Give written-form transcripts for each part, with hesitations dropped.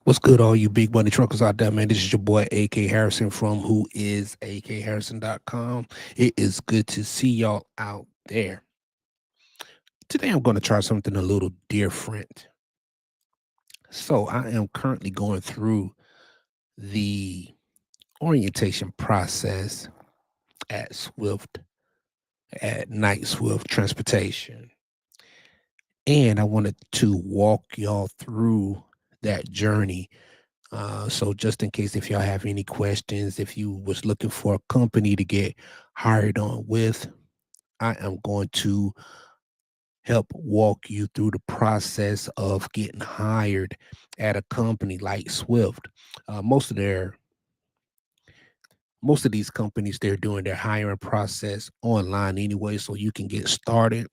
What's good, all you big money truckers out there, man? This is your boy AK Harrison from who is akharrison.com. It is good to see y'all out there. Today I'm going to try something a little different. So I am currently going through the orientation process at Swift, at Night Swift Transportation. And I wanted to walk y'all through that journey. So just in case if y'all have any questions, if you was looking for a company to get hired on with, I am going to help walk you through the process of getting hired at a company like Swift. Uh, most of their most of these companies, they're doing their hiring process online anyway, so you can get started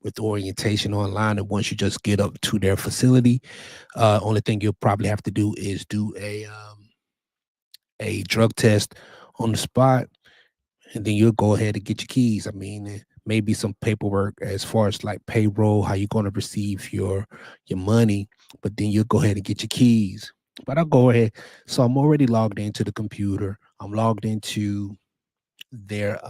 with orientation online. And once you just get up to their facility, only thing you'll probably have to do is do a drug test on the spot, and then you'll go ahead and get your keys. I mean, maybe some paperwork as far as like payroll, how you're going to receive your money, but then you'll go ahead and get your keys. But I'll go ahead. So I'm already logged into the computer. I'm logged into their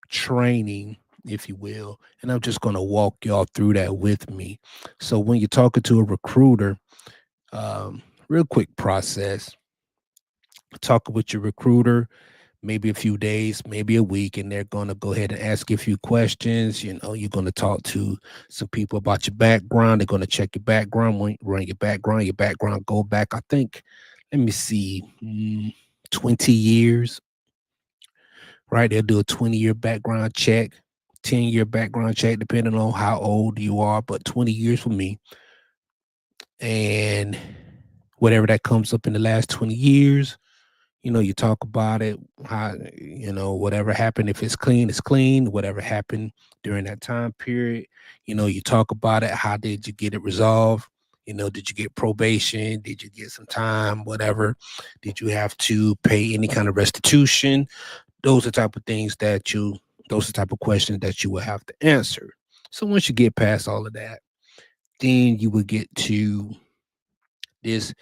training, if you will, and I'm just going to walk y'all through that with me. So when you're talking to a recruiter, real quick process, talking with your recruiter, maybe a few days, maybe a week, and they're going to go ahead and ask you a few questions. You know, you're going to talk to some people about your background. They're going to check your background, run your background go back, I think, let me see, 20 years, right? They'll do a 20-year background check, 10-year background check, depending on how old you are, but 20 years for me. And whatever that comes up in the last 20 years, you talk about it, how, whatever happened, if it's clean, it's clean. Whatever happened during that time period, you talk about it. How did you get it resolved? Did you get probation? Did you get some time? Whatever. Did you have to pay any kind of restitution? Those are type of things those are type of questions that you will have to answer. So once you get past all of that, then you will get to this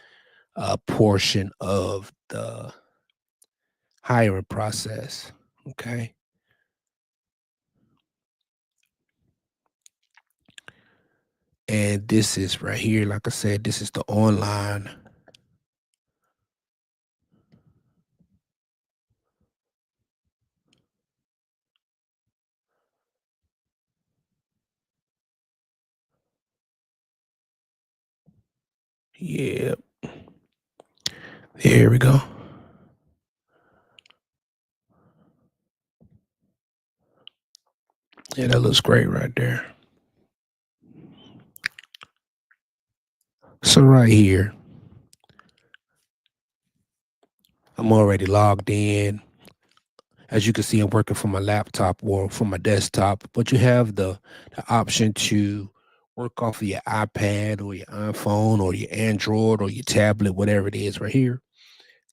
portion of the hiring process. Okay. And this is right here. Like I said, this is the online. Yeah. Here we go. Yeah, that looks great right there. So right here, I'm already logged in. As you can see, I'm working from my laptop or from my desktop, but you have the option to work off of your iPad or your iPhone or your Android or your tablet, whatever it is right here.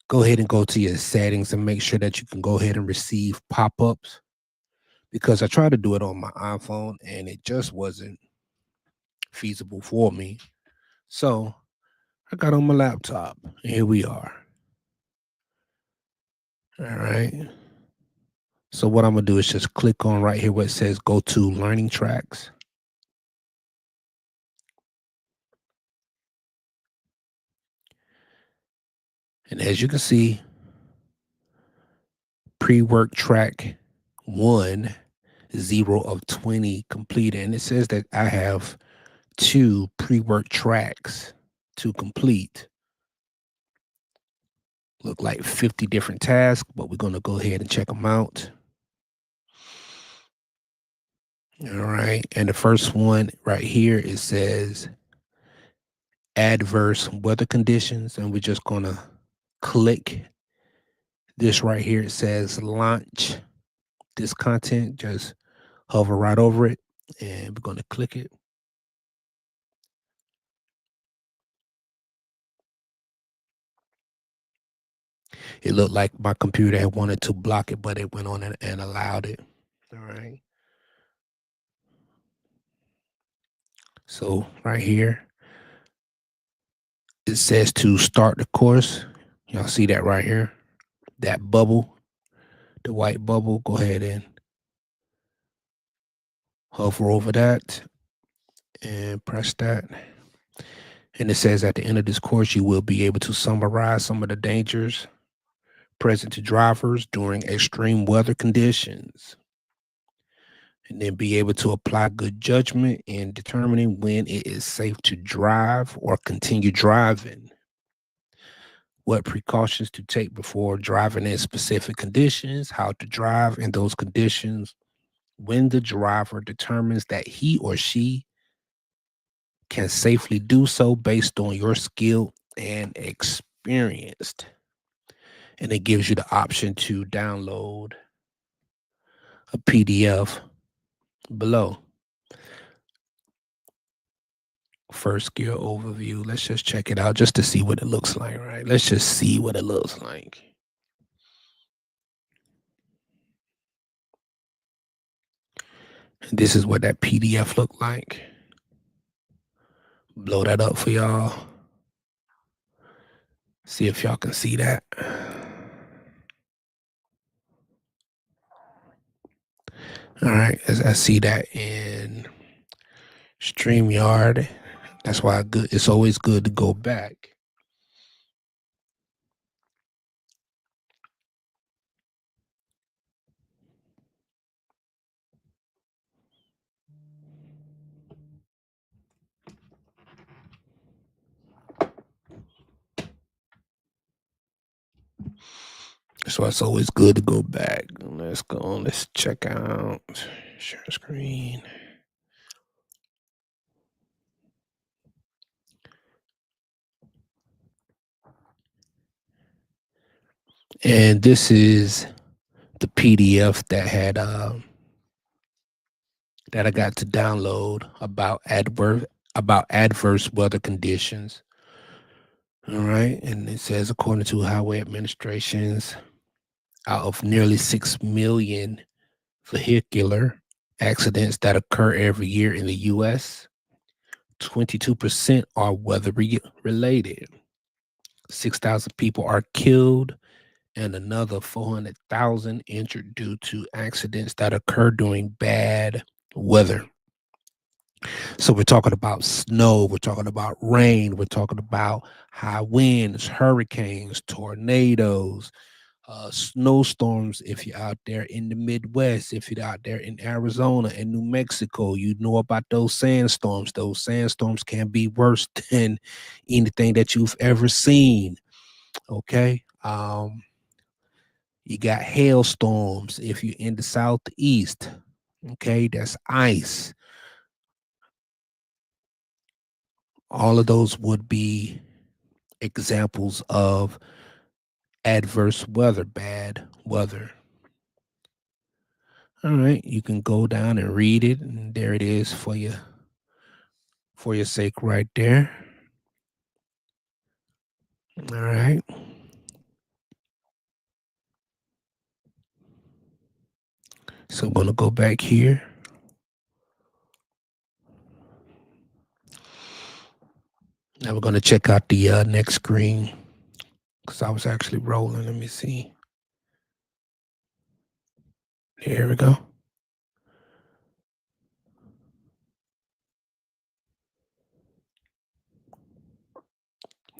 Go ahead and go to your settings and make sure that you can go ahead and receive pop-ups, because I tried to do it on my iPhone and it just wasn't feasible for me. So I got on my laptop. And here we are. All right. So what I'm gonna do is just click on right here where it says go to learning tracks. And as you can see, pre-work track 1, 0 of 20 completed. And it says that I have 2 pre-work tracks to complete. Look like 50 different tasks, but we're gonna go ahead and check them out. All right. And the first one right here, it says adverse weather conditions. And we're just going to click this right here. It says launch this content. Just hover right over it. And we're going to click it. It looked like my computer had wanted to block it, but it went on and allowed it. All right. So right here, it says to start the course. Y'all see that right here? That bubble, the white bubble. Go ahead and hover over that and press that. And it says at the end of this course, you will be able to summarize some of the dangers present to drivers during extreme weather conditions, and then be able to apply good judgment in determining when it is safe to drive or continue driving, what precautions to take before driving in specific conditions, how to drive in those conditions when the driver determines that he or she can safely do so based on your skill and experienced. And it gives you the option to download a PDF below. First gear overview. Let's just check it out just to see what it looks like, right? Let's just see what it looks like. And this is what that PDF looked like. Blow that up for y'all. See if y'all can see that. All right, as I see that in StreamYard. That's why it's always good to go back. So it's always good to go back. Let's go on. Let's check out share screen. And this is the PDF that had that I got to download about adverse weather conditions. All right, and it says according to highway administrations, out of nearly 6 million vehicular accidents that occur every year in the U.S., 22% are weather related. 6,000 people are killed and another 400,000 injured due to accidents that occur during bad weather. So we're talking about snow, we're talking about rain, we're talking about high winds, hurricanes, tornadoes, snowstorms. If you're out there in the Midwest, if you're out there in Arizona and New Mexico, you know about those sandstorms. Those sandstorms can be worse than anything that you've ever seen. Okay. You got hailstorms if you're in the southeast. Okay, that's ice. All of those would be examples of adverse weather, bad weather. All right, you can go down and read it, and there it is for you, for your sake, right there. All right. So I'm gonna go back here. Now we're gonna check out the next screen because I was actually rolling. Let me see. Here we go.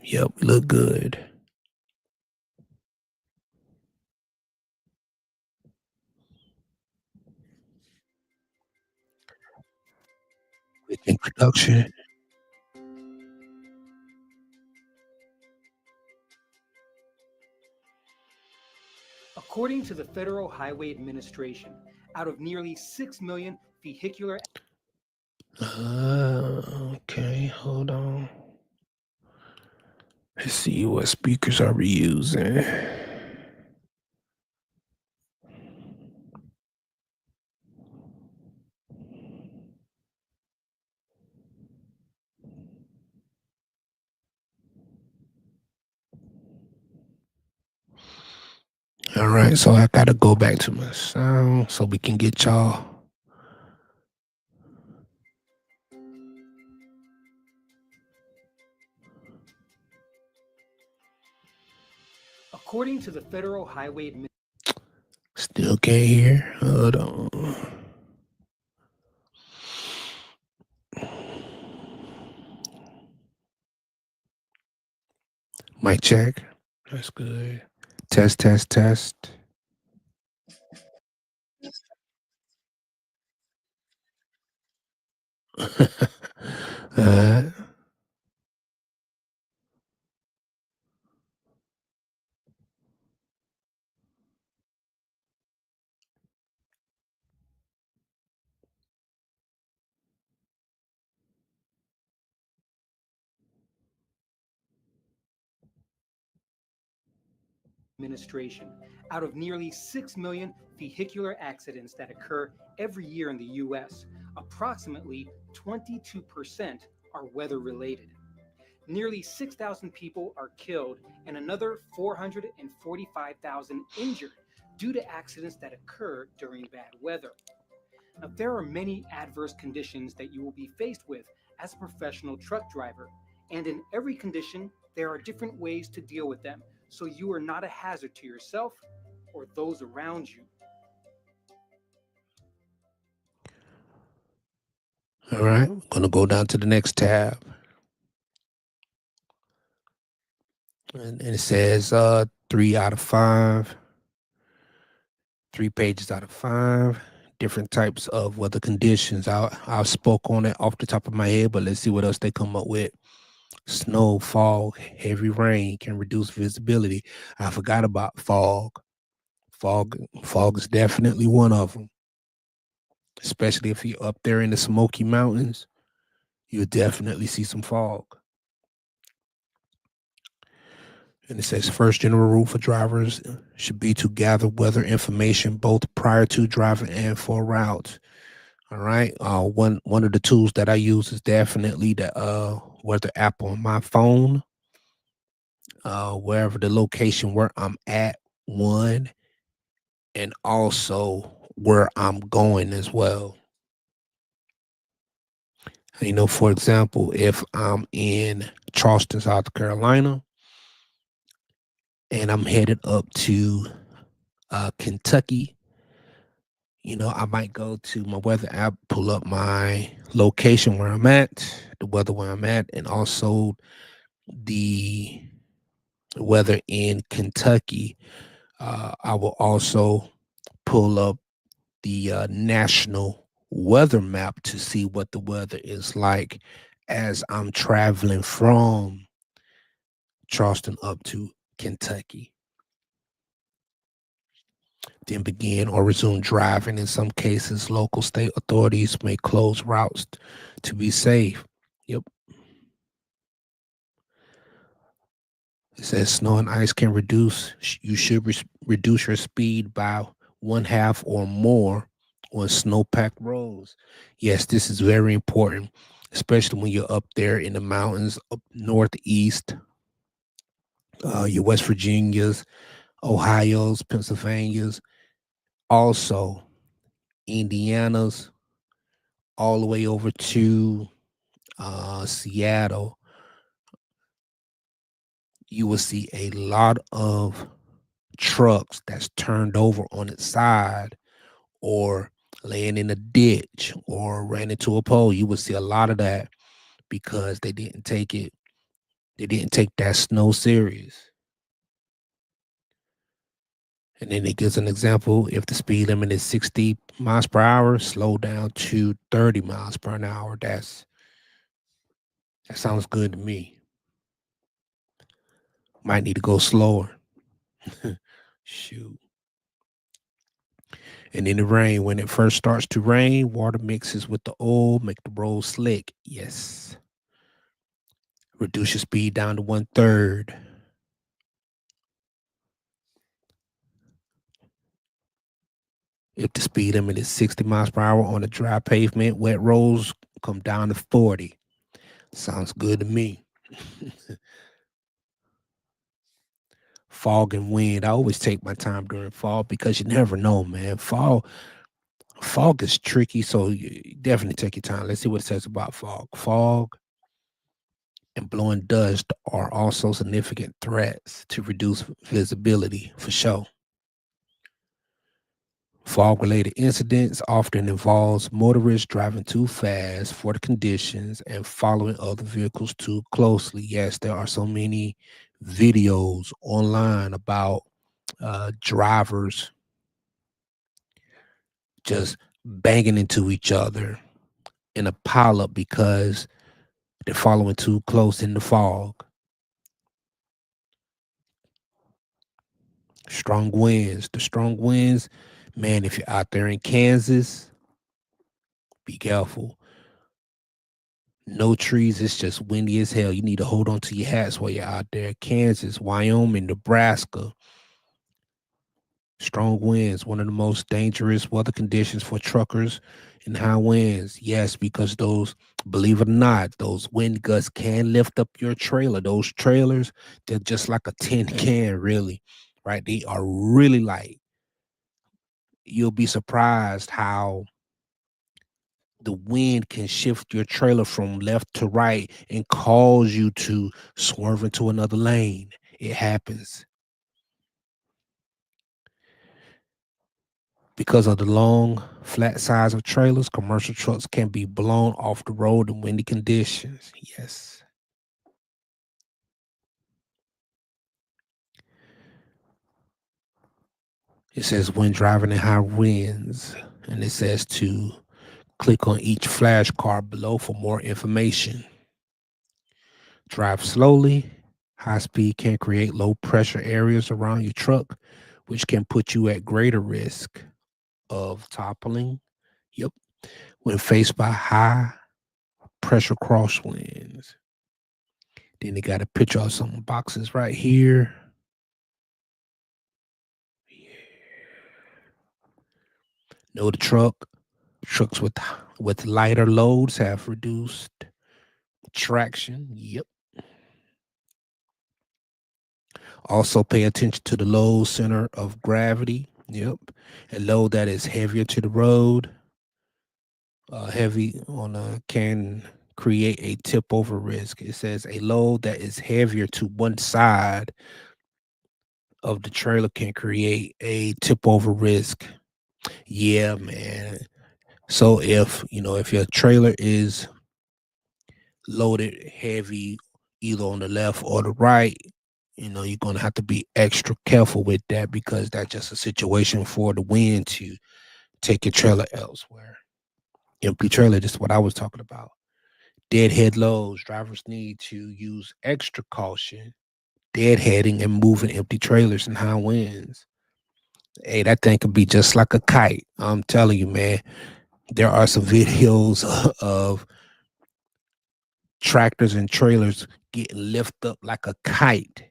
Yep, we look good. Quick introduction. According to the Federal Highway Administration, out of nearly 6 million vehicular. Okay, hold on. Let's see what speakers are we using. All right, so I gotta go back to my sound so we can get y'all. According to the Federal Highway Still can't hear. Hold on. Mic check. That's good. Test, test, test. uh, administration, out of nearly 6 million vehicular accidents that occur every year in the US, approximately 22% are weather related. Nearly 6,000 people are killed and another 445,000 injured due to accidents that occur during bad weather. Now, there are many adverse conditions that you will be faced with as a professional truck driver, and in every condition, there are different ways to deal with them so you are not a hazard to yourself or those around you. all right. I'm going to go down to the next tab. And it says 3 out of 5, 3 pages out of 5, different types of weather conditions. I spoke on it off the top of my head, but let's see what else they come up with. Snow, fog, heavy rain can reduce visibility. I forgot about fog. Fog is definitely one of them, especially if you're up there in the Smoky Mountains. You'll definitely see some fog. And it says first general rule for drivers should be to gather weather information both prior to driving and for routes. All right. One of the tools that I use is definitely the weather app on my phone. Wherever the location where I'm at, one, and also where I'm going as well. For example, if I'm in Charleston, South Carolina, and I'm headed up to Kentucky, I might go to my weather app, pull up my location where I'm at, the weather where I'm at, and also the weather in Kentucky. I will also pull up the national weather map to see what the weather is like as I'm traveling from Charleston up to Kentucky. Then begin or resume driving. In some cases, local state authorities may close routes to be safe. Yep. It says snow and ice can reduce. You should reduce your speed by 1/2 or more on snow-packed roads. Yes, this is very important, especially when you're up there in the mountains up northeast, your West Virginias, Ohio's, Pennsylvania's, also Indiana's, all the way over to Seattle. You will see a lot of trucks that's turned over on its side or laying in a ditch or ran into a pole. You will see a lot of that because they didn't take that snow serious. And then it gives an example. If the speed limit is 60 miles per hour, slow down to 30 miles per hour. That sounds good to me. Might need to go slower. Shoot. And in the rain, when it first starts to rain, water mixes with the oil, make the road slick. Yes. Reduce your speed down to 1/3. If the speed limit is 60 miles per hour on a dry pavement, wet roads come down to 40. Sounds good to me. Fog and wind. I always take my time during fall because you never know, man. Fog is tricky, so you definitely take your time. Let's see what it says about fog. Fog and blowing dust are also significant threats to reduce visibility for sure. Fog-related incidents often involves motorists driving too fast for the conditions and following other vehicles too closely. Yes, there are so many videos online about drivers just banging into each other in a pileup because they're following too close in the fog. Strong winds. The strong winds, man, if you're out there in Kansas, be careful. No trees, it's just windy as hell. You need to hold on to your hats while you're out there. Kansas, Wyoming, Nebraska, strong winds, one of the most dangerous weather conditions for truckers and high winds. Yes, because those, believe it or not, those wind gusts can lift up your trailer. Those trailers, they're just like a tin can, really, right? They are really light. You'll be surprised how the wind can shift your trailer from left to right and cause you to swerve into another lane. It happens because of the long, flat size of trailers. Commercial trucks can be blown off the road in windy conditions. Yes. It says when driving in high winds, and it says to click on each flashcard below for more information. Drive slowly. High speed can create low pressure areas around your truck, which can put you at greater risk of toppling. Yep. When faced by high pressure crosswinds. Then they got a picture of some boxes right here. Know the truck. Trucks with lighter loads have reduced traction. Yep. Also pay attention to the load center of gravity. Yep. A load that is heavier to the road, heavy on a can create a tip over risk. It says a load that is heavier to one side of the trailer can create a tip over risk. Yeah, man. So if your trailer is loaded heavy either on the left or the right, you're going to have to be extra careful with that because that's just a situation for the wind to take your trailer elsewhere. Empty trailer, this is what I was talking about. Deadhead loads, drivers need to use extra caution, deadheading and moving empty trailers in high winds. Hey, that thing could be just like a kite. I'm telling you, man. There are some videos of tractors and trailers getting lifted up like a kite.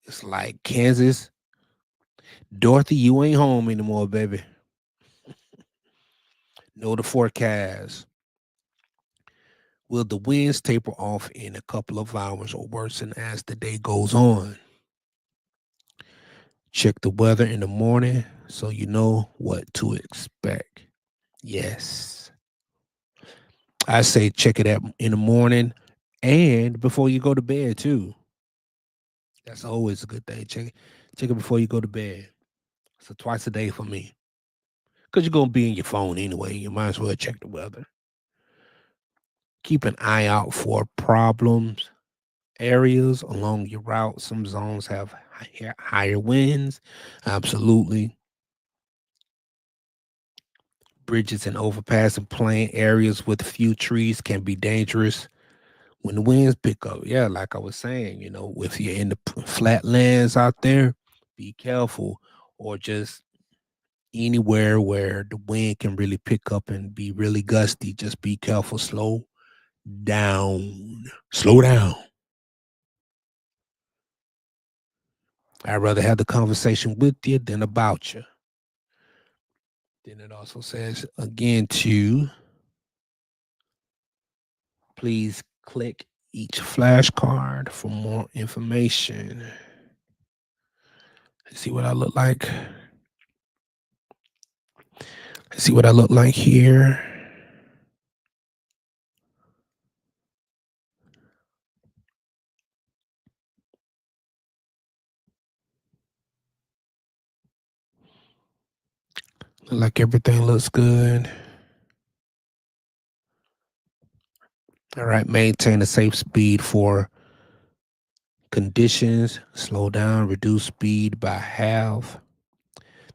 It's like Kansas, Dorothy, you ain't home anymore, baby. Know the forecast. Will the winds taper off in a couple of hours or worsen as the day goes on? Check the weather in the morning so you know what to expect. Yes. I say check it out in the morning and before you go to bed too. That's always a good thing. Check it before you go to bed. So twice a day for me. Because you're gonna be in your phone anyway. You might as well check the weather. Keep an eye out for problems areas along your route. Some zones have higher winds. Absolutely. Bridges and overpass and plain areas with few trees can be dangerous when the winds pick up. Yeah, like I was saying, if you're in the flatlands out there, be careful. Or just anywhere where the wind can really pick up and be really gusty, just be careful. Slow down. Slow down. I'd rather have the conversation with you than about you. Then it also says again to please click each flashcard for more information. Let's see what I look like. Let's see what I look like here. Look like everything looks good. All right, maintain a safe speed for conditions. Slow down, reduce speed by half.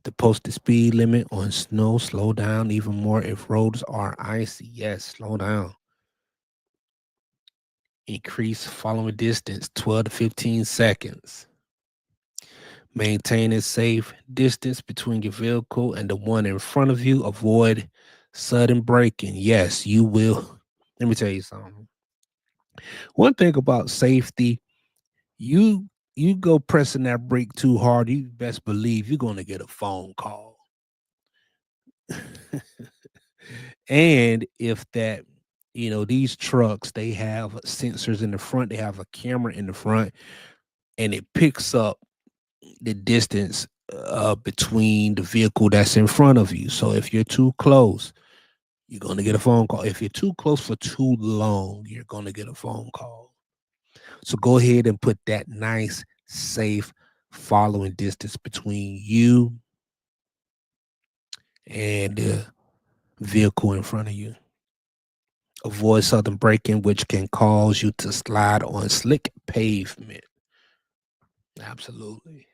The posted speed limit on snow, slow down even more if roads are icy. Yes, slow down. Increase following distance 12 to 15 seconds. Maintain a safe distance between your vehicle and the one in front of you. Avoid sudden braking. Yes, you will. Let me tell you something. One thing about safety, you you go pressing that brake too hard, you best believe you're going to get a phone call. And if that, these trucks, they have sensors in the front, they have a camera in the front, and it picks up the distance between the vehicle that's in front of you. So if you're too close, you're going to get a phone call. If you're too close for too long, you're going to get a phone call. So go ahead and put that nice, safe following distance between you and the vehicle in front of you. Avoid sudden braking, which can cause you to slide on slick pavement. Absolutely.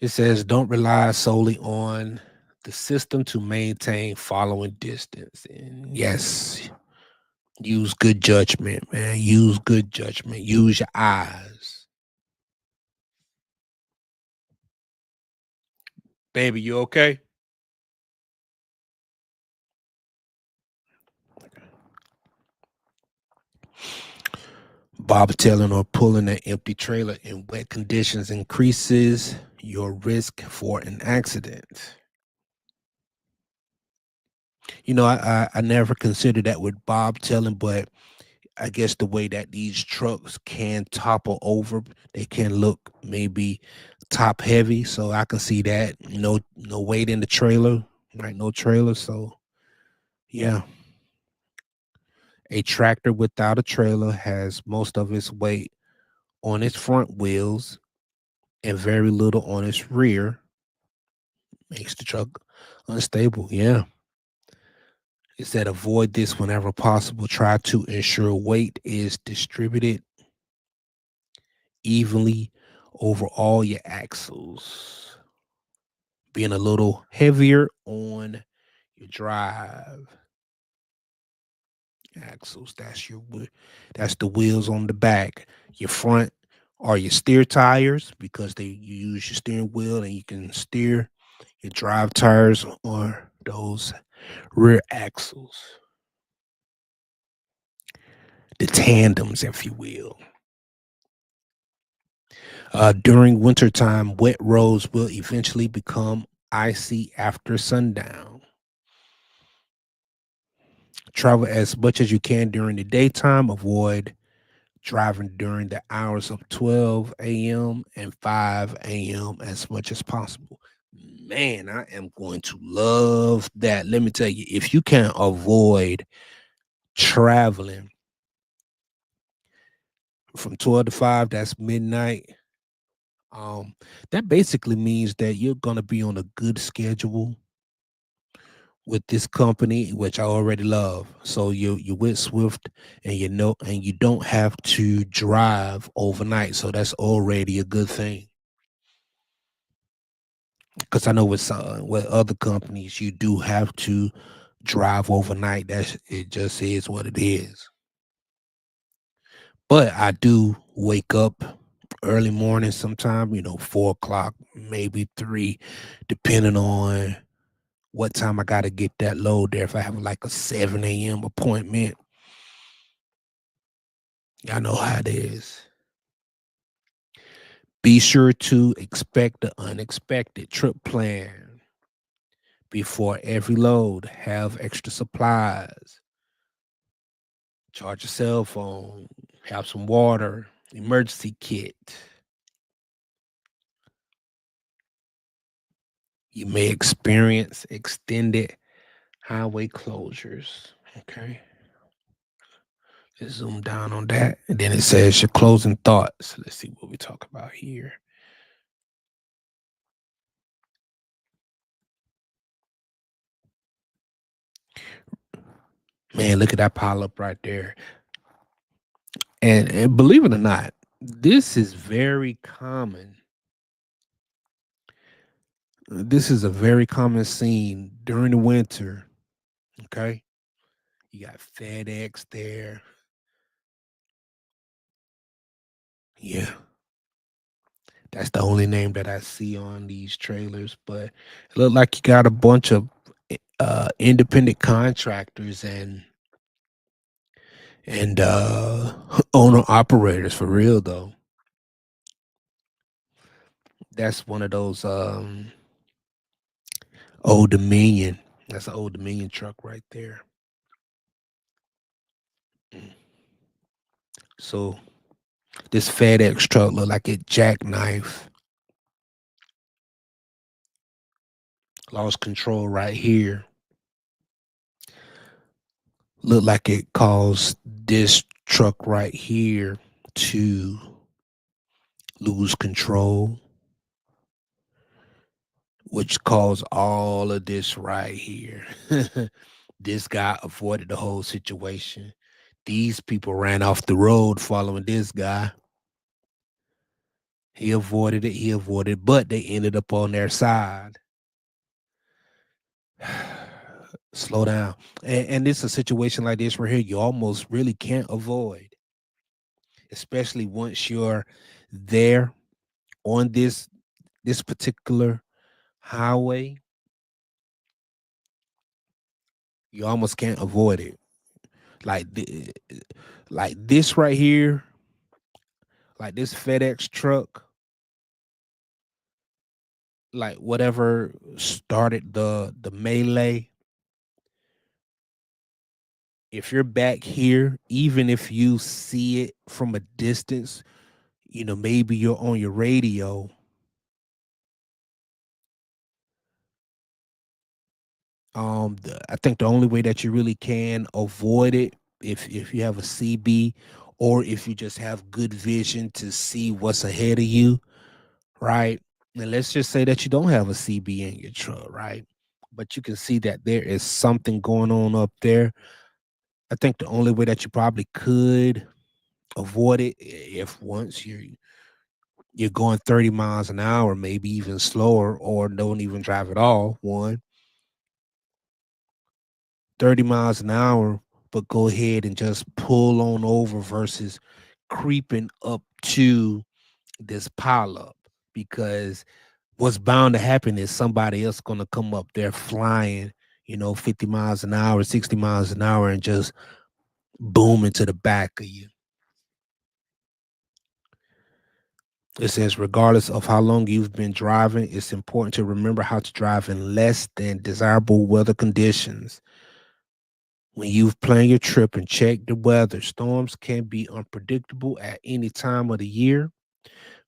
It says don't rely solely on the system to maintain following distance. And yes, use good judgment, man. Use good judgment. Use your eyes. Baby, you okay? Bobtailing or pulling an empty trailer in wet conditions increases your risk for an accident. I never considered that with bobtailing, but I guess the way that these trucks can topple over, they can look maybe top heavy. So I can see that. No weight in the trailer, right? No trailer. So yeah. A tractor without a trailer has most of its weight on its front wheels and very little on its rear. Makes the truck unstable. Yeah. It said avoid this whenever possible. Try to ensure weight is distributed evenly over all your axles, being a little heavier on your drive axles. That's the wheels on the back. Your front are your steer tires because you use your steering wheel and you can steer. Your drive tires are those rear axles, the tandems, if you will. During wintertime, wet roads will eventually become icy after sundown. Travel as much as you can during the daytime. Avoid driving during the hours of 12 a.m. and 5 a.m. as much as possible. Man, I am going to love that. Let me tell you, if you can avoid traveling from 12 to 5, that's midnight. Um, that basically means that you're gonna be on a good schedule with this company, which I already love. So you're with Swift, and and you don't have to drive overnight. So that's already a good thing. Because I know with other companies, you do have to drive overnight. It just is what it is. But I do wake up early morning sometime, 4 o'clock, maybe 3, depending on what time I got to get that load there. If I have like a 7 a.m. appointment, I know how it is. Be sure to expect the unexpected. Trip plan before every load. Have extra supplies. Charge your cell phone. Have some water. Emergency kit. You may experience extended highway closures. Okay. Let's zoom down on that. And then it says your closing thoughts. Let's see what we talk about here. Man, look at that pile up right there. And believe it or not, this is very common. This is a very common scene during the winter. Okay. You got FedEx there. Yeah. That's the only name that I see on these trailers. But it look like you got a bunch of independent contractors and owner operators for real though. That's one of those Old Dominion. That's an Old Dominion truck right there. Mm. So this FedEx truck look like it jackknife. Lost control right here. Look like it caused this truck right here to lose control, which caused all of this right here. This guy avoided the whole situation. These people ran off the road following this guy. He avoided, but they ended up on their side. Slow down. And it's a situation like this right here, you almost really can't avoid, especially once you're there on this particular highway. You almost can't avoid it. Like like this right here, like this FedEx truck, like whatever started the melee. If you're back here, even if you see it from a distance, maybe you're on your radio. I think the only way that you really can avoid it, if you have a CB, or if you just have good vision to see what's ahead of you, right? And let's just say that you don't have a CB in your truck, right? But you can see that there is something going on up there. I think the only way that you probably could avoid it, if once you're going 30 miles an hour, maybe even slower, or don't even drive at all. 30 miles an hour, but go ahead and just pull on over versus creeping up to this pile up, because what's bound to happen is somebody else going to come up there flying, 50 miles an hour, 60 miles an hour, and just boom into the back of you. It says, regardless of how long you've been driving, it's important to remember how to drive in less than desirable weather conditions. When you've planned your trip and checked the weather, storms can be unpredictable at any time of the year.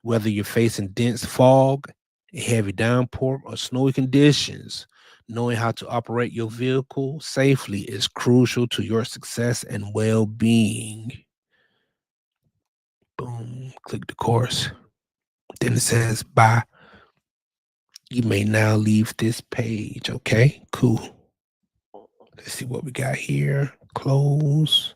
Whether you're facing dense fog, a heavy downpour, or snowy conditions, knowing how to operate your vehicle safely is crucial to your success and well being. Boom, click the course. Then it says, bye. You may now leave this page. Okay, cool. Let's see what we got here. Close.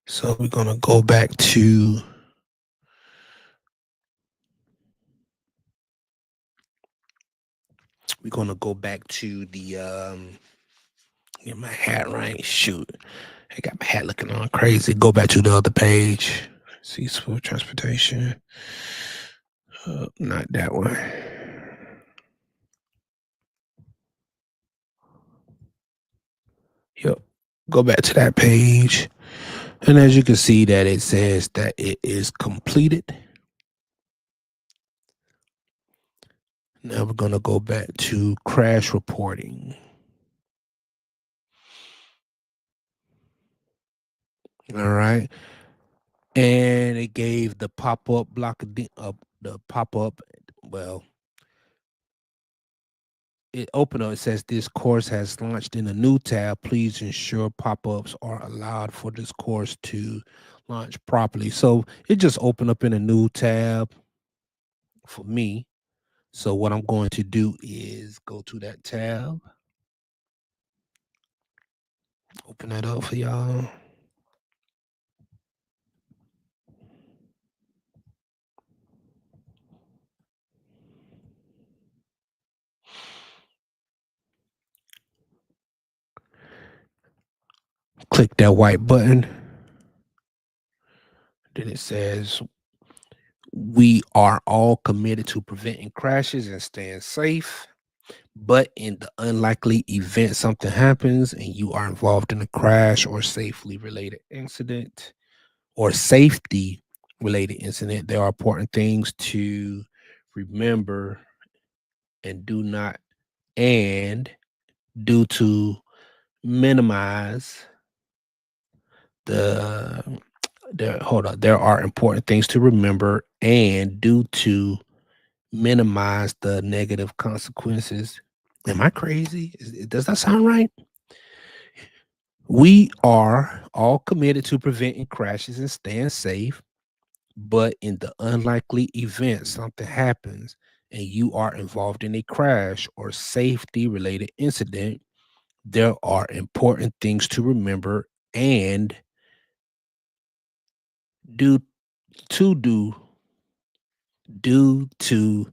So we're going to go back to the get my hat right. Shoot. I got my hat looking on crazy. Go back to the other page. See, for transportation. Not that one. Yep. Go back to that page. And as you can see that it says that it is completed. Now we're going to go back to crash reporting. All right. And it gave the pop-up block the pop-up. Well, it opened up. It says this course has launched in a new tab. Please ensure pop-ups are allowed for this course to launch properly. So it just opened up in a new tab for me. So what I'm going to do is go to that tab, open that up for y'all. Click that white button. Then it says, we are all committed to preventing crashes and staying safe. But in the unlikely event something happens and you are involved in a crash or safely related incident or safety related incident, there are important things to remember and do not and do to minimize the there are important things to remember and do to minimize the negative consequences. Am I crazy? Does that sound right? We are all committed to preventing crashes and staying safe, but in the unlikely event something happens and you are involved in a crash or safety related incident, there are important things to remember and do to do due to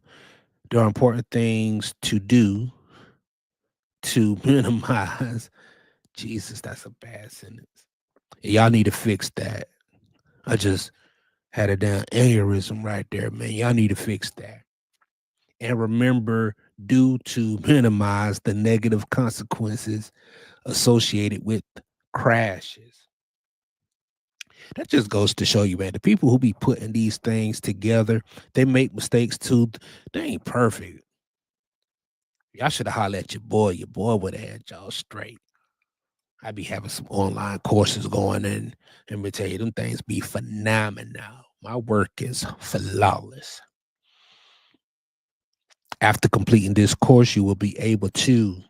there are important things to do to minimize. Jesus, that's a bad sentence. Y'all need to fix that. I just had a damn aneurysm right there, man. Y'all need to fix that. And remember, due to minimize the negative consequences associated with crashes. That just goes to show you, man, the people who be putting these things together, they make mistakes too. They ain't perfect. Y'all should have hollered at your boy. Your boy would have had y'all straight. I be having some online courses going in, and me tell you, them things be phenomenal. My work is flawless. After completing this course, you will be able to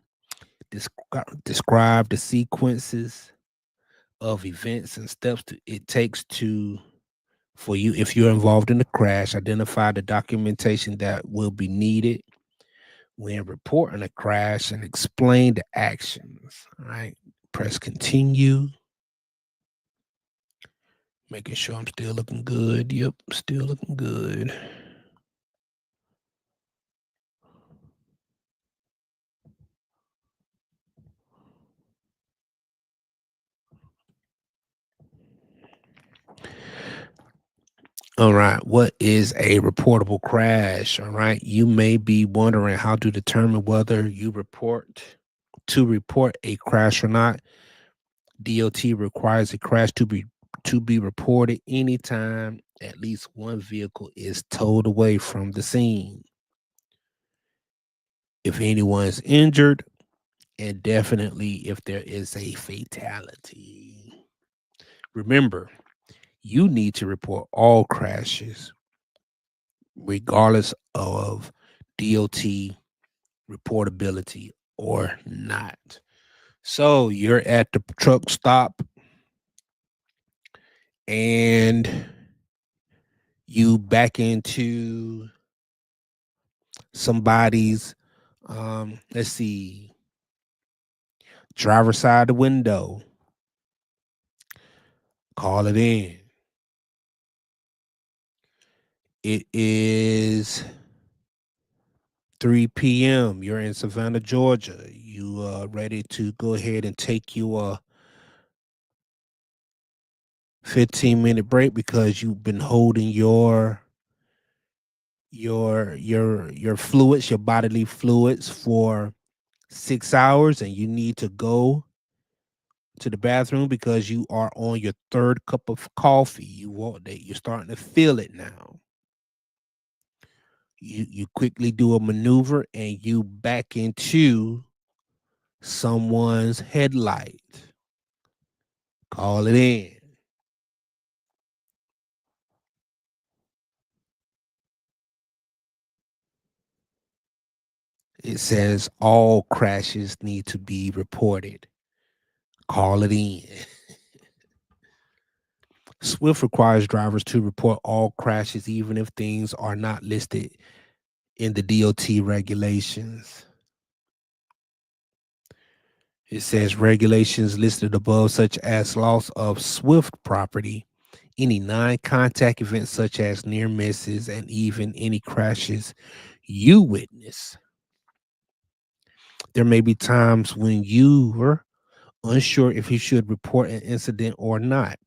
describe the sequences of events and steps it takes to for you if you're involved in a crash. Identify the documentation that will be needed when reporting a crash and explain the actions. All right. Press continue. Making sure I'm still looking good. Yep, still looking good. All right. What is a reportable crash? All right. You may be wondering how to determine whether you report a crash or not. DOT requires a crash to be reported anytime at least one vehicle is towed away from the scene. If anyone is injured, and definitely if there is a fatality. Remember, you need to report all crashes, regardless of DOT reportability or not. So you're at the truck stop and you back into somebody's let's see, driver's side of the window. Call it in. It is 3 p.m. You're in Savannah, Georgia. You are ready to go ahead and take your 15-minute break because you've been holding your fluids, your bodily fluids for 6 hours, and you need to go to the bathroom because you are on your third cup of coffee. You're starting to feel it now. You quickly do a maneuver and you back into someone's headlight. Call it in. It says all crashes need to be reported. Call it in. Swift requires drivers to report all crashes, even if things are not listed in the DOT regulations. It says regulations listed above, such as loss of Swift property, any non-contact events such as near misses, and even any crashes you witness. There may be times when you are unsure if you should report an incident or not.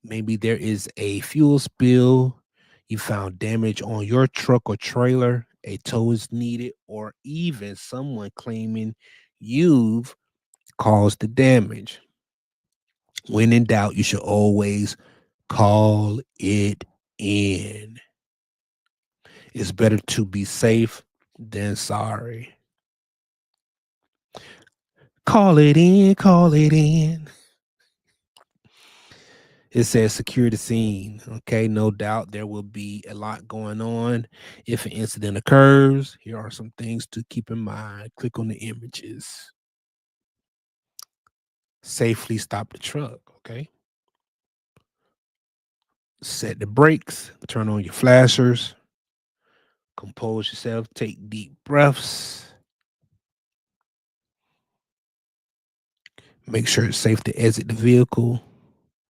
Maybe there is a fuel spill, you found damage on your truck or trailer, a tow is needed, or even someone claiming you've caused the damage. When in doubt, you should always call it in. It's better to be safe than sorry. Call it in, call it in. It says secure the scene. Okay, no doubt there will be a lot going on. If an incident occurs, here are some things to keep in mind. Click on the images. Safely stop the truck. Okay. Set the brakes, turn on your flashers, compose yourself, take deep breaths. Make sure it's safe to exit the vehicle.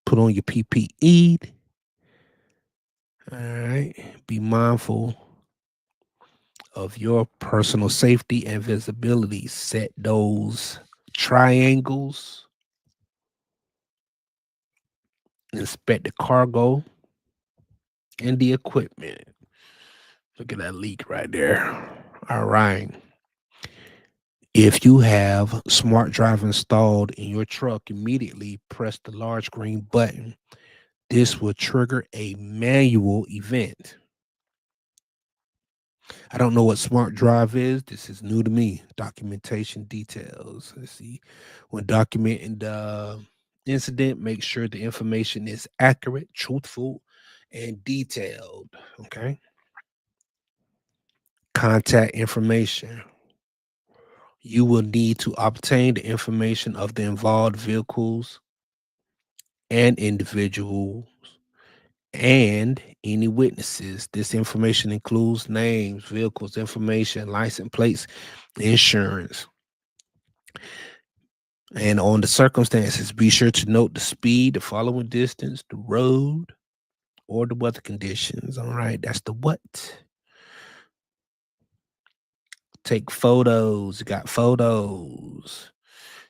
Put on your PPE. All right. Be mindful of your personal safety and visibility. Set those triangles. Inspect the cargo and the equipment. Look at that leak right there. All right. If you have Smart Drive installed in your truck, immediately press the large green button. This will trigger a manual event. I don't know what Smart Drive is. This is new to me. Documentation details. Let's see. When documenting the incident, make sure the information is accurate, truthful, and detailed. Okay. Contact information. You will need to obtain the information of the involved vehicles and individuals and any witnesses. This information includes names, vehicles information, license plates, insurance. And on the circumstances, be sure to note the speed, the following distance, the road, or the weather conditions. All right, that's the what. Take photos. You got photos.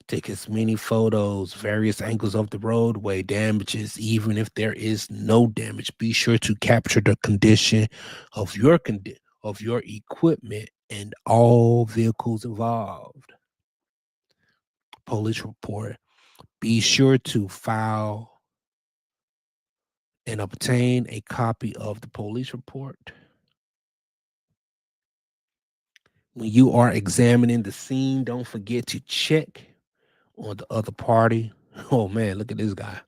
Take as many photos, various angles of the roadway, damages, even if there is no damage. Be sure to capture the condition of your equipment and all vehicles involved. Police report. Be sure to file and obtain a copy of the police report. When you are examining the scene, don't forget to check on the other party. Oh man, look at this guy.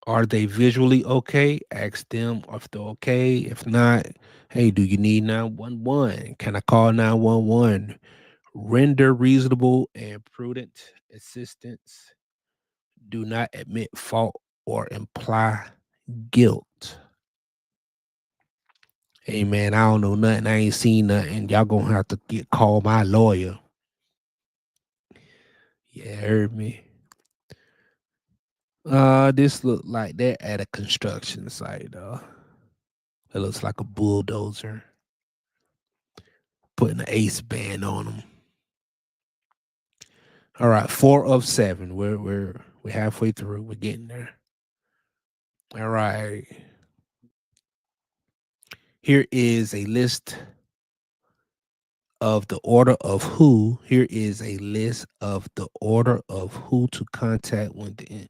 Are they visually okay? Ask them if they're okay. If not, hey, do you need 911? Can I call 911? Render reasonable and prudent assistance. Do not admit fault or imply guilt. Hey man, I don't know nothing. I ain't seen nothing. Y'all gonna have to call my lawyer. Yeah, heard me. This look like they're at a construction site, though. It looks like a bulldozer putting an ace band on them. All right, 4 of 7. We're halfway through. We're getting there. All right. Here is a list of the order of who. Here is a list of the order of who to contact when the.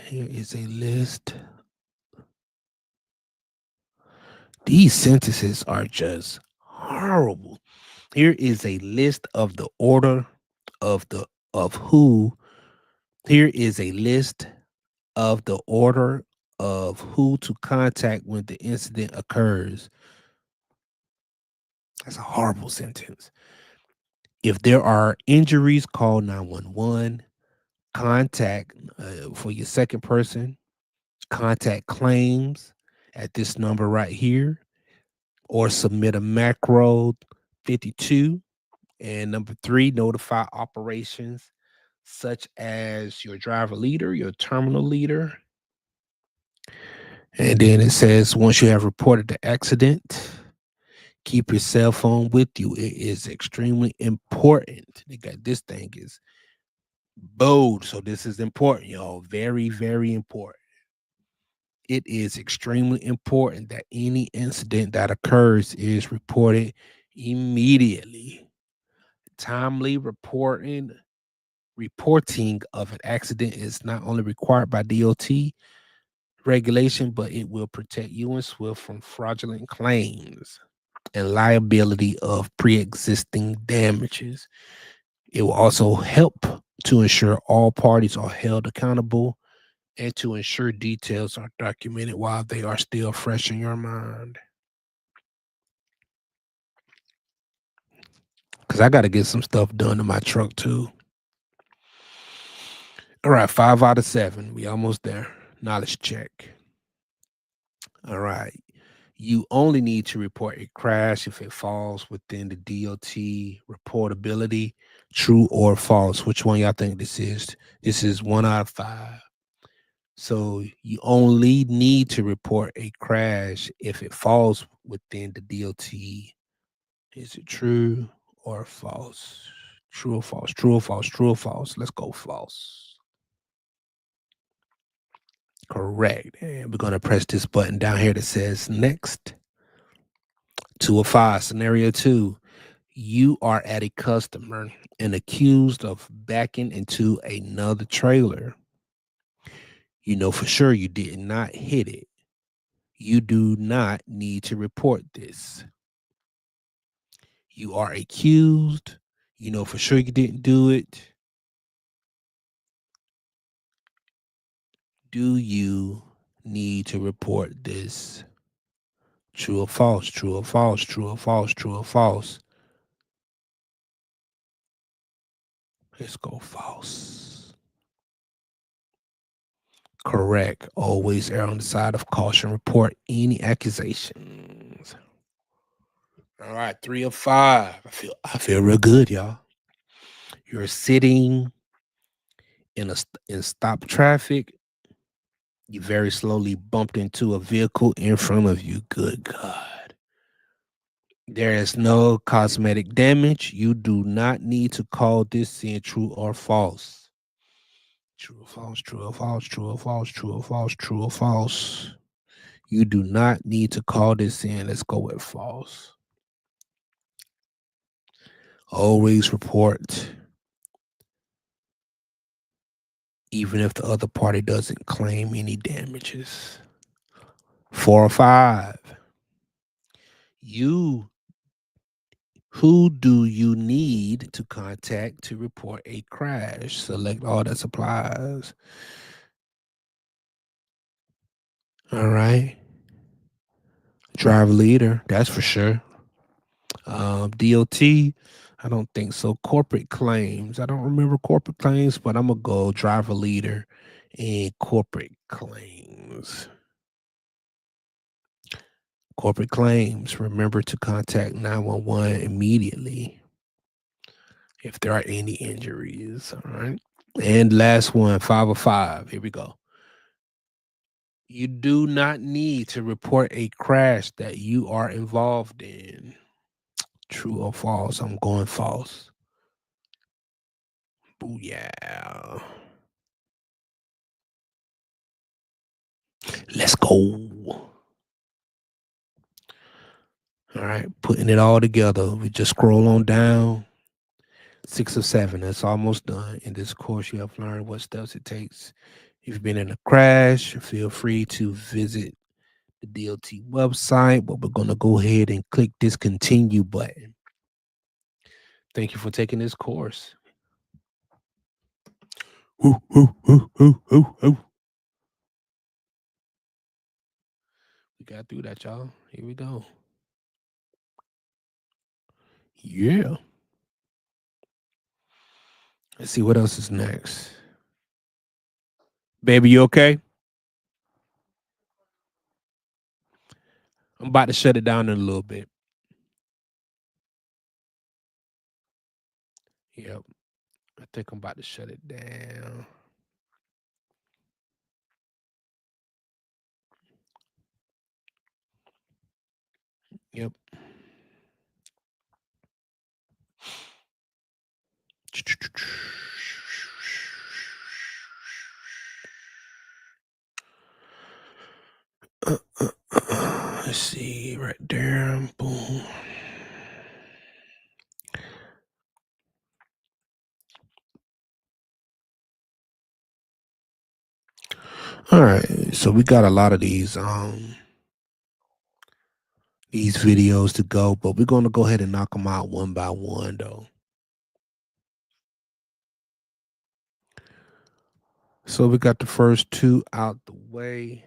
Here is a list. These sentences are just horrible. Here is a list of the order of who. Here is a list of the order of who to contact when the incident occurs. That's a horrible sentence. If there are injuries, call 911. contact for your second person, contact claims at this number right here, or submit a macro 52. And number 3, notify operations such as your driver leader, your terminal leader. And then it says, once you have reported the accident, keep your cell phone with you. It is extremely important. They got this thing is bold, so this is important, y'all. Very, very important. It is extremely important that any incident that occurs is reported immediately. Timely reporting of an accident is not only required by DOT regulation, but it will protect you and Swift from fraudulent claims and liability of pre-existing damages. It will also help to ensure all parties are held accountable and to ensure details are documented while they are still fresh in your mind. Because I got to get some stuff done in my truck too. All right, 5 out of 7. We almost there. Knowledge check. All right. You only need to report a crash if it falls within the DOT reportability, true or false. Which one y'all think this is? This is 1 out of 5. So you only need to report a crash if it falls within the DOT. Is it true or false? True or false? True or false? True or false? Let's go false. Correct. And we're going to press this button down here that says next. 2 of 5. Scenario 2. You are at a customer and accused of backing into another trailer. You know for sure you did not hit it. You do not need to report this. You are accused. You know for sure you didn't do it. Do you need to report this? True or false? True or false? True or false? True or false? Let's go false. Correct. Always err on the side of caution. Report any accusations. All right, 3 of 5. I feel real good, y'all. You're sitting in stop traffic. You very slowly bumped into a vehicle in front of you. Good God. There is no cosmetic damage. You do not need to call this sin true or false. True or false, true or false, true or false, true or false, true or false. You do not need to call this in. Let's go with false. Always report, even if the other party doesn't claim any damages. 4 or 5. Who do you need to contact to report a crash? Select all that applies. All right. Driver leader, that's for sure. DOT, I don't think so. Corporate claims, I don't remember corporate claims, but I'm going to go driver leader and corporate claims. Corporate claims, remember to contact 911 immediately if there are any injuries. All right. And last one, 5 of 5. Here we go. You do not need to report a crash that you are involved in. True or false? I'm going false. Booyah. Let's go. All right, putting it all together. We just scroll on down. 6 of 7. That's almost done. In this course, you have learned what steps it takes. If you've been in a crash, feel free to visit the DOT website, but we're going to go ahead and click this continue button. Thank you for taking this course. Ooh, ooh, ooh, ooh, ooh, ooh. We got through that, y'all. Here we go. Yeah. Let's see what else is next. Baby, you okay? I'm about to shut it down in a little bit. Yep. I think I'm about to shut it down. Yep. Let's see right there. Boom. All right. So we got a lot of these videos to go, but we're gonna go ahead and knock them out one by one though. So we got the first two out the way.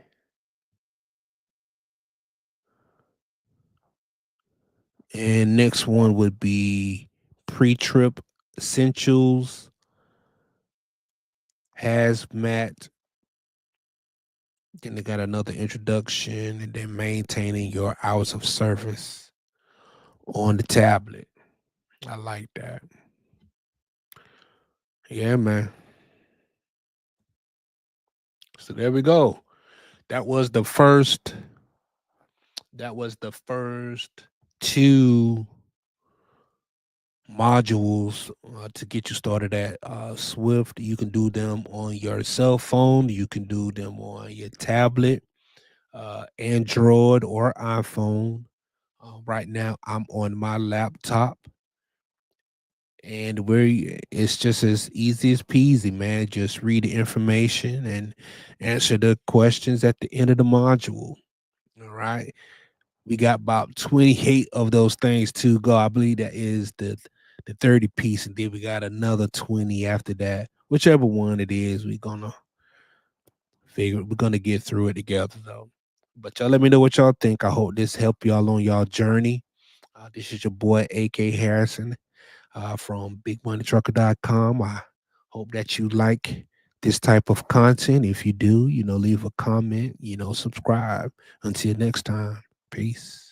And next one would be pre-trip essentials, hazmat. Then they got another introduction, and then maintaining your hours of service on the tablet. I like that. Yeah, man. So there we go. That was the first. That was the first two modules to get you started at Swift. You can do them on your cell phone. You can do them on your tablet, Android or iPhone. Right now, I'm on my laptop, and it's just as easy as peasy, man. Just read the information and answer the questions at the end of the module. All right. We got about 28 of those things to go. I believe that is the 30 piece, and then we got another 20 after that. Whichever one it is, we're gonna get through it together though. But y'all let me know what y'all think. I hope this helped y'all on y'all journey. This is your boy AK Harrison from BigMoneyTrucker.com. I hope that you like this type of content. If you do, leave a comment, subscribe. Until next time, peace.